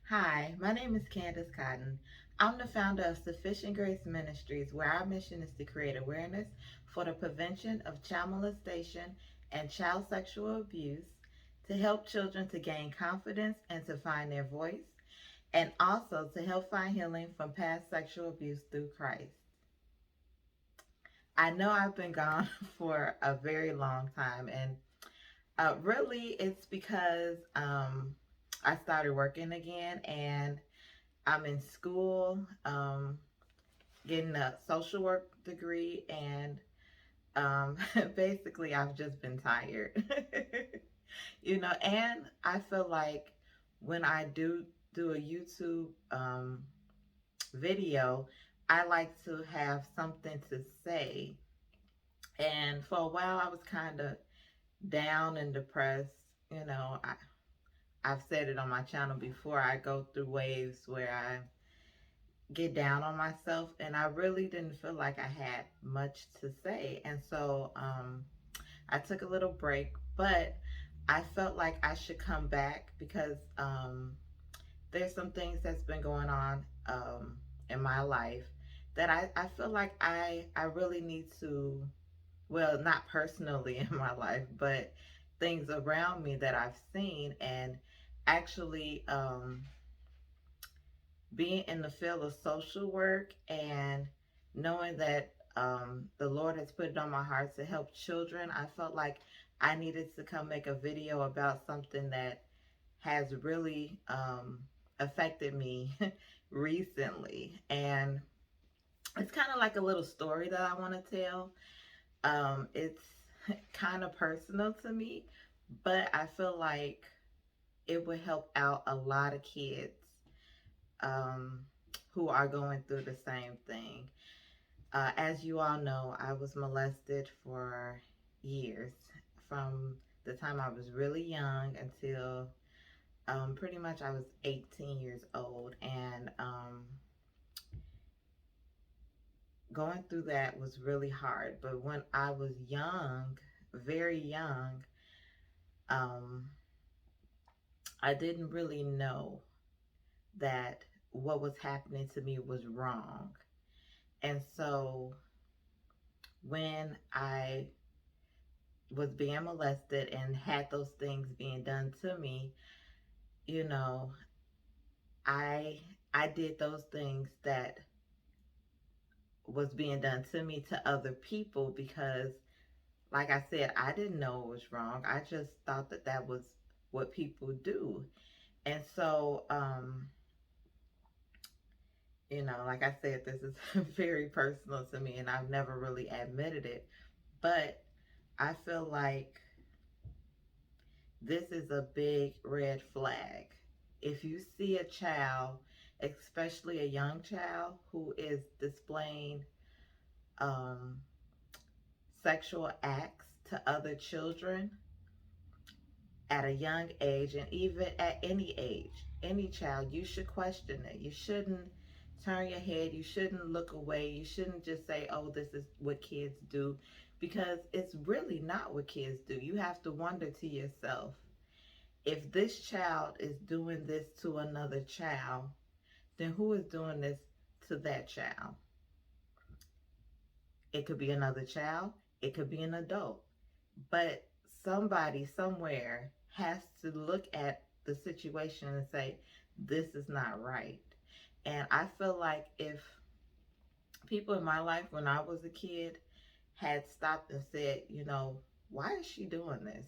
Hi, my name is Candace Cotton. I'm the founder of Sufficient Grace Ministries, where our mission is to create awareness for the prevention of child molestation and child sexual abuse, to help children to gain confidence and to find their voice, and also to help find healing from past sexual abuse through Christ. I know I've been gone for a very long time, and really it's because I started working again and I'm in school, getting a social work degree, and basically, I've just been tired. And I feel like when I do a YouTube video, I like to have something to say. And for a while, I was kind of down and depressed. I've said it on my channel before. I go through waves where I get down on myself, and I really didn't feel like I had much to say. And so I took a little break, but I felt like I should come back because there's some things that's been going on in my life that I feel like I really need to, well, not personally in my life, but things around me that I've seen, and actually being in the field of social work and knowing that the Lord has put it on my heart to help children, I felt like I needed to come make a video about something that has really affected me recently. And it's kind of like a little story that I want to tell. It's kind of personal to me, but I feel like it would help out a lot of kids um, who are going through the same thing. As you all know, I was molested for years, from the time I was really young until pretty much I was 18 years old. And going through that was really hard. But when I was young, very young, um, I didn't really know that what was happening to me was wrong. And so when I was being molested and had those things being done to me, you know, I I did those things that was being done to me to other people because, like I said, I didn't know it was wrong. I just thought that that was what people do. And so like I said, this is very personal to me and I've never really admitted it, but I feel like this is a big red flag. If you see a child, especially a young child, who is displaying um, sexual acts to other children at a young age, and even at any age, any child, you should question it. You shouldn't turn your head. You shouldn't look away. You shouldn't just say, oh, this is what kids do, because it's really not what kids do. You have to wonder to yourself, if this child is doing this to another child, then who is doing this to that child? It could be another child, it could be an adult. But somebody somewhere has to look at the situation and say, this is not right. And I feel like if people in my life when I was a kid had stopped and said, why is she doing this?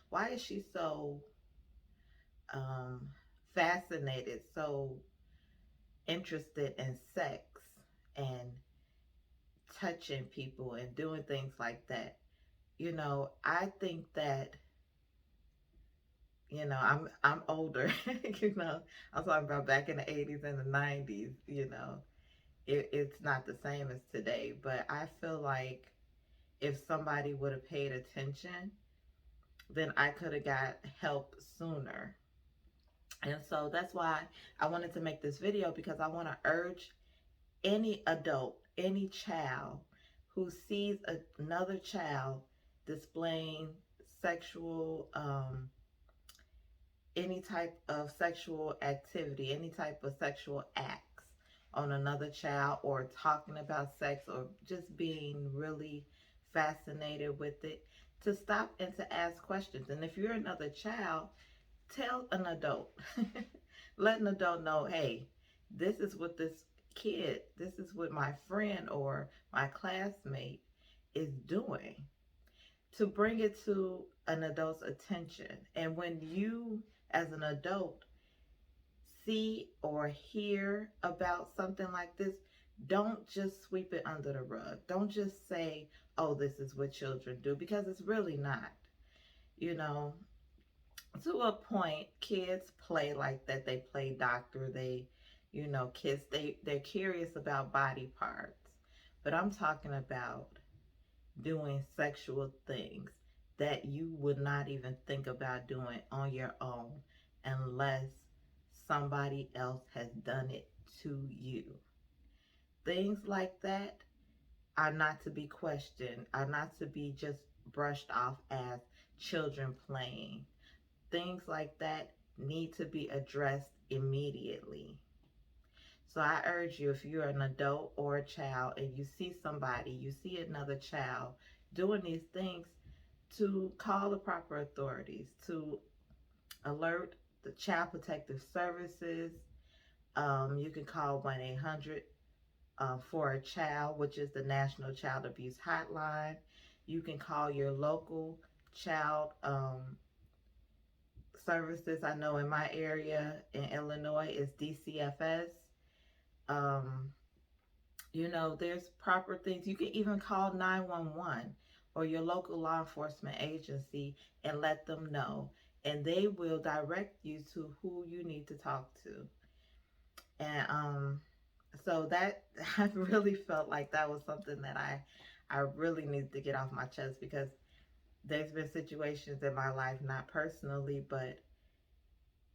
Why is she so um, fascinated, so interested in sex and touching people and doing things like that? I think that, I'm older. I'm talking about back in the 80s and the 90s. It's not the same as today, but I feel like if somebody would have paid attention, then I could have got help sooner. And so that's why I wanted to make this video, because I want to urge any adult, any child who sees another child displaying sexual any type of sexual activity, any type of sexual acts on another child, or talking about sex, or just being really fascinated with it, to stop and to ask questions. And if you're another child, tell an adult. Let an adult know, hey, this is what this kid, this is what my friend or my classmate is doing, to bring it to an adult's attention. And when you, as an adult, see or hear about something like this, don't just sweep it under the rug. Don't just say, oh, this is what children do, because it's really not. You know, to a point, kids play like that. They play doctor. Kids, they're curious about body parts. But I'm talking about doing sexual things that you would not even think about doing on your own unless somebody else has done it to you. Things like that are not to be questioned, are not to be just brushed off as children playing. Things like that need to be addressed immediately. So I urge you, if you're an adult or a child and you see somebody, you see another child doing these things, to call the proper authorities, to alert the Child Protective Services. You can call 1-800 for a child, which is the National Child Abuse Hotline. You can call your local child services. I know in my area in Illinois is DCFS. Um, there's proper things. You can even call 911 or your local law enforcement agency and let them know, and they will direct you to who you need to talk to. And so that I really felt like that was something that I really needed to get off my chest, because there's been situations in my life, not personally, but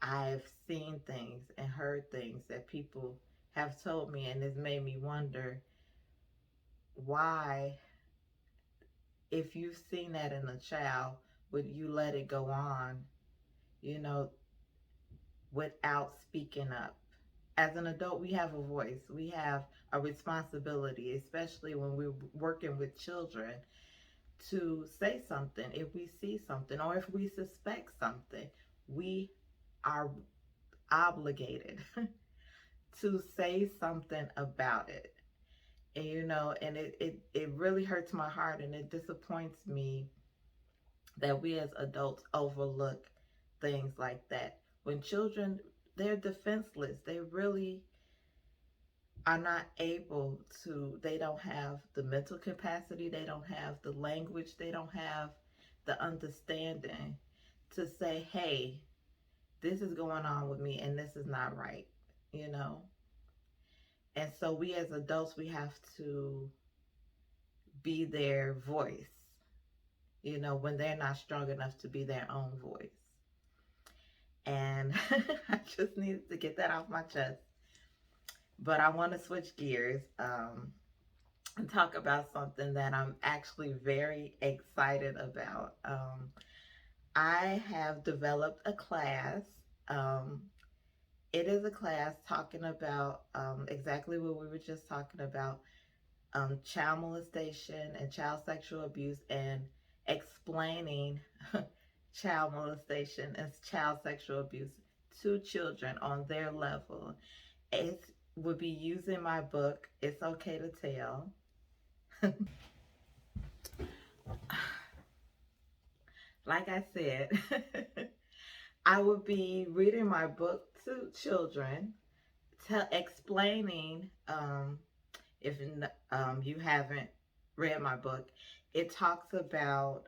I've seen things and heard things that people have told me, and it's made me wonder why, if you've seen that in a child, would you let it go on, you know, without speaking up? As an adult, we have a voice, we have a responsibility, especially when we're working with children, to say something if we see something or if we suspect something. We are obligated to say something about it. And it really hurts my heart, and it disappoints me that we as adults overlook things like that. When children, they're defenseless. They really are not able to, they don't have the mental capacity, they don't have the language, they don't have the understanding to say, hey, this is going on with me and this is not right, you know? And so we as adults, we have to be their voice, when they're not strong enough to be their own voice. And I just needed to get that off my chest. But I want to switch gears and talk about something that I'm actually very excited about. I have developed a class. Um, it is a class talking about exactly what we were just talking about, child molestation and child sexual abuse, and explaining child molestation and child sexual abuse to children on their level. It would be using my book, It's Okay to Tell. Like I said, I would be reading my book to children, explaining, if you haven't read my book, it talks about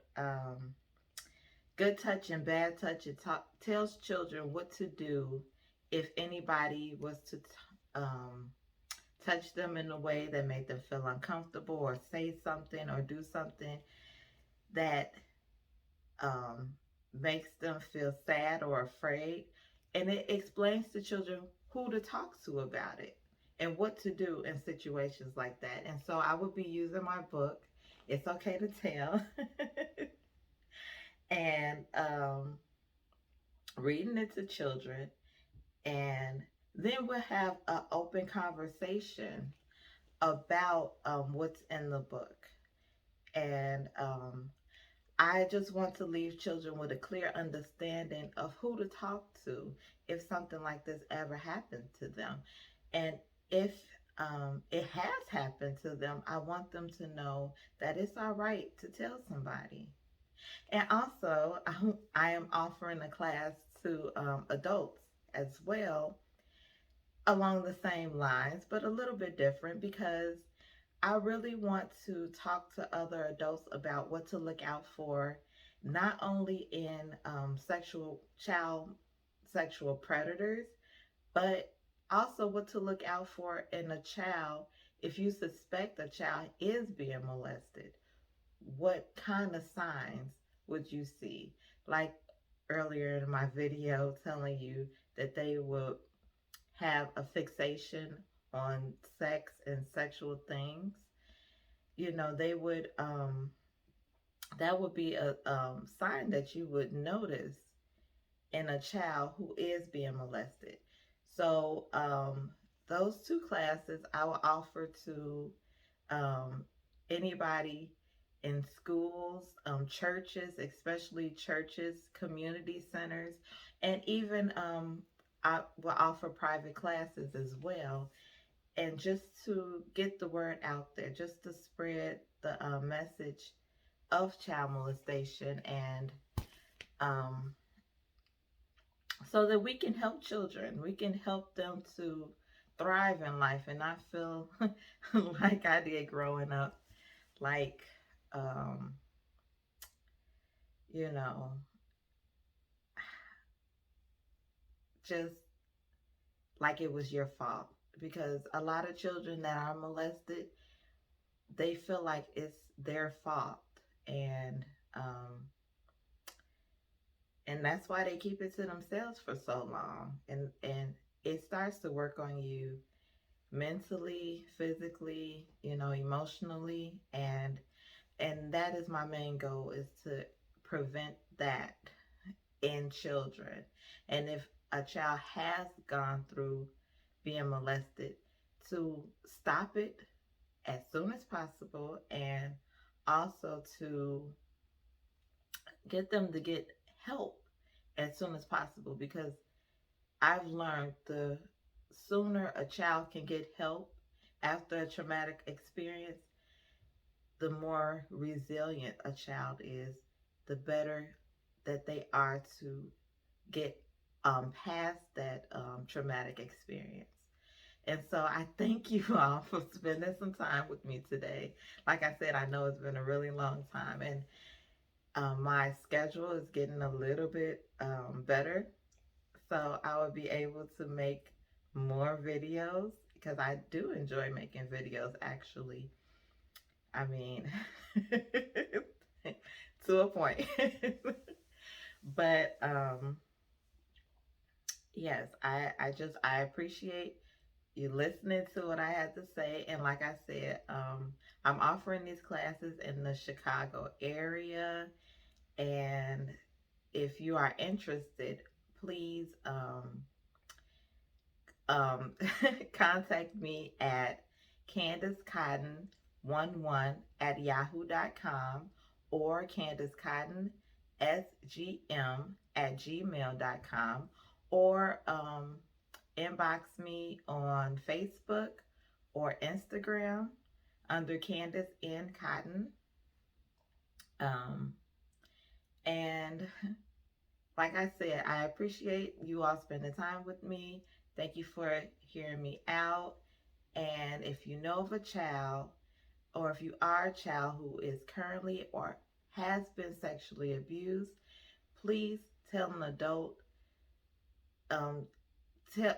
good touch and bad touch. It tells children what to do if anybody was to touch them in a way that made them feel uncomfortable, or say something or do something that makes them feel sad or afraid. And it explains to children who to talk to about it and what to do in situations like that. And so I would be using my book, It's Okay to Tell, and reading it to children, and then we'll have an open conversation about what's in the book. And I just want to leave children with a clear understanding of who to talk to if something like this ever happened to them. And if it has happened to them, I want them to know that it's all right to tell somebody. And also, I am offering a class to adults as well along the same lines, but a little bit different because I really want to talk to other adults about what to look out for, not only in child sexual predators, but also what to look out for in a child if you suspect a child is being molested. What kind of signs would you see? Like earlier in my video, telling you that they will have a fixation on sex and sexual things. You know, they would that would be a sign that you would notice in a child who is being molested. So those two classes I will offer to um, anybody in schools, churches, especially churches, community centers, and even I will offer private classes as well. And just to get the word out there, just to spread the message of child molestation, and um, so that we can help children, we can help them to thrive in life and not feel like I did growing up, like, um, you know, just like it was your fault. Because a lot of children that are molested, they feel like it's their fault. And um, and that's why they keep it to themselves for so long. And it starts to work on you mentally, physically, emotionally, and that is my main goal, is to prevent that in children. And if a child has gone through being molested, to stop it as soon as possible, and also to get them to get help as soon as possible, because I've learned the sooner a child can get help after a traumatic experience, the more resilient a child is, the better that they are to get past that traumatic experience. And so I thank you all for spending some time with me today. Like I said, I know it's been a really long time, and my schedule is getting a little bit better. So I will be able to make more videos because I do enjoy making videos, actually. I mean, to a point. But yes, I appreciate you listening to what I had to say. And like I said, I'm offering these classes in the Chicago area. And if you are interested, please um, contact me at candacecottonsgm or candacecottonsgm@gmail.com, or inbox me on Facebook or Instagram under Candace N. Cotton. Um, and like I said, I appreciate you all spending time with me. Thank you for hearing me out. And if you know of a child, or if you are a child who is currently or has been sexually abused, please tell an adult, um,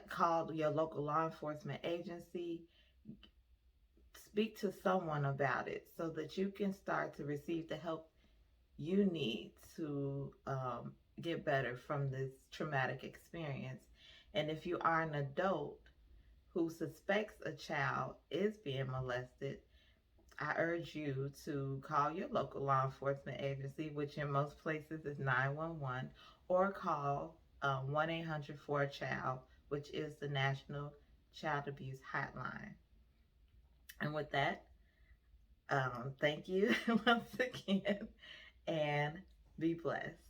call your local law enforcement agency, speak to someone about it so that you can start to receive the help you need to get better from this traumatic experience. And if you are an adult who suspects a child is being molested, I urge you to call your local law enforcement agency, which in most places is 911, or call 1-800-4-CHILD, which is the National Child Abuse Hotline. And with that, thank you once again, and be blessed.